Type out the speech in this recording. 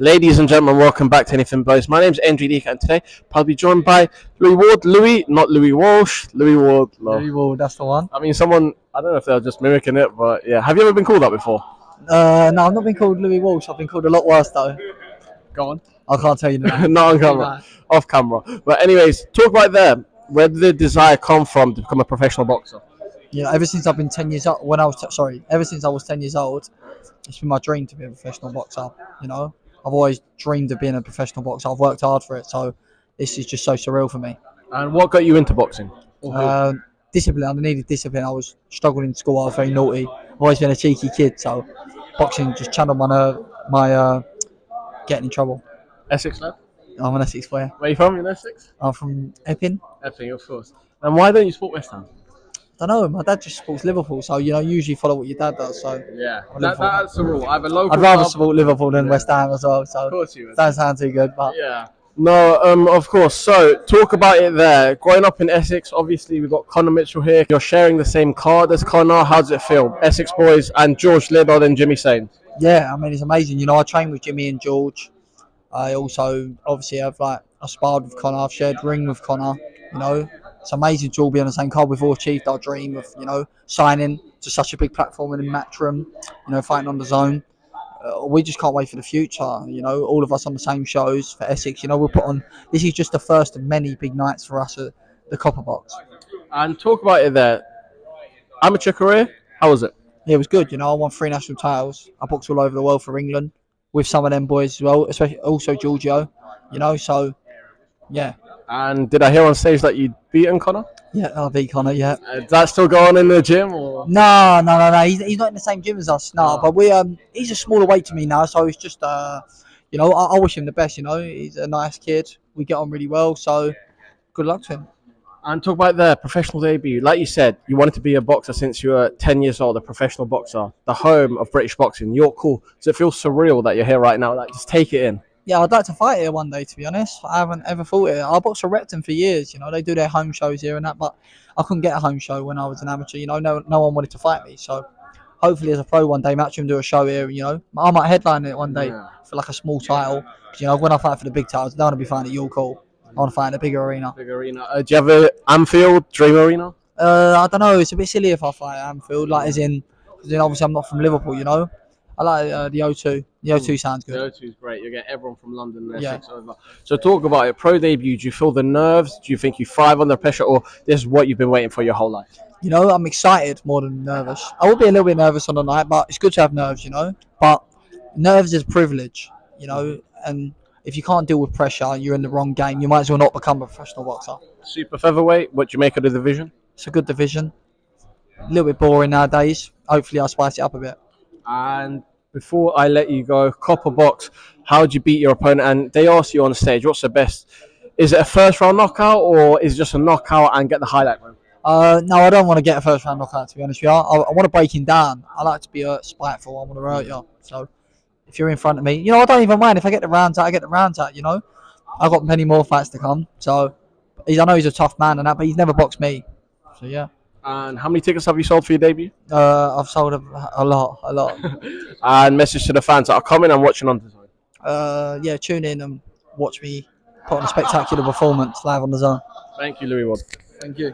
Ladies and gentlemen, welcome back to Anything Blows. My name's NGD and today I'll be joined by Louie Ward. Louie, not Louie Walsh. Louie Ward. No. Louie Ward, that's the one. I mean, someone, I don't know if they're just mimicking it, but yeah. Have you ever been called that before? No, I've not been called Louie Walsh. I've been called a lot worse though. Go on. I can't tell you the name. Not on camera. Off camera. But anyways, talk right there. Where did the desire come from to become a professional boxer? You know, ever since I've been 10 years old, ever since I was 10 years old, it's been my dream to be a professional boxer. You know, I've always dreamed of being a professional boxer. I've worked hard for it, so this is just so surreal for me. And what got you into boxing? Discipline. I needed discipline. I was struggling in school. I was very naughty. I've always been a cheeky kid, so boxing just channeled my getting in trouble. Essex lad? I'm an Essex player. Where are you from in Essex? I'm from Epping. Epping, of course. And why don't you support West Ham? I don't know. My dad just supports Liverpool, so you usually follow what your dad does. So yeah, that's the rule. I'd rather support Liverpool than West Ham as well. So of course you would. Doesn't sound too good, but yeah. No, of course. So talk about it there. Growing up in Essex, obviously we've got Connor Mitchell here. You're sharing the same card as Connor. How does it feel? Essex boys and George Liddell and Jimmy Sain. Yeah, I mean it's amazing. I train with Jimmy and George. I also obviously have I sparred with Connor. I've shared ring with Connor. It's amazing to all be on the same card. We've all achieved our dream of, signing to such a big platform and in Matchroom, fighting on the zone. We just can't wait for the future. All of us on the same shows for Essex. We'll put on. This is just the first of many big nights for us at the Copper Box. And talk about it there. Amateur career, how was it? Yeah, it was good. I won 3 national titles. I boxed all over the world for England with some of them boys as well, especially also Giorgio. So yeah. And did I hear on stage that you'd beaten Connor? Yeah, I beat Connor, yeah. Is that still going in the gym? Or? No. He's not in the same gym as us, but he's a smaller weight to me now, so it's just, I wish him the best, He's a nice kid. We get on really well, so good luck to him. And talk about their professional debut. Like you said, you wanted to be a boxer since you were 10 years old, a professional boxer, the home of British boxing. You're cool. Does it feel surreal that you're here right now? Just take it in. Yeah, I'd like to fight here one day, to be honest. I haven't ever fought it. I boxed for Repton for years, They do their home shows here and that, but I couldn't get a home show when I was an amateur, No one wanted to fight me, so hopefully as a pro one day, Matchroom do a show here, I might headline it one day for a small title. When I fight for the big titles, I don't want to be fighting at York Hall. I want to fight in a bigger arena. Do you have a Anfield dream arena? I don't know. It's a bit silly if I fight at Anfield, obviously I'm not from Liverpool, I like the O2. The O2 sounds good. The O2 is great. You get everyone from London and Essex over. So talk about it. Pro debut. Do you feel the nerves? Do you think you thrive under pressure, or this is what you've been waiting for your whole life? I'm excited more than nervous. I will be a little bit nervous on the night, but it's good to have nerves, But nerves is a privilege, and if you can't deal with pressure, you're in the wrong game. You might as well not become a professional boxer. Super featherweight. What do you make of the division? It's a good division. A little bit boring nowadays. Hopefully, I'll spice it up a bit. And before I let you go, Copper Box, how did you beat your opponent? And they asked you on stage, what's the best? Is it a first round knockout, or is it just a knockout and get the highlight reel? No, I don't want to get a first round knockout, to be honest with you. I want to break him down. I like to be spiteful. I want to hurt you. So if you're in front of me, I don't even mind. If I get the rounds out, I get the rounds out, I've got many more fights to come. So I know he's a tough man and that, but he's never boxed me. So yeah. And how many tickets have you sold for your debut? I've sold a lot. And message to the fans that are coming and watching on the zone. Yeah, tune in and watch me put on a spectacular performance live on the zone. Thank you, Louie Ward. Thank you.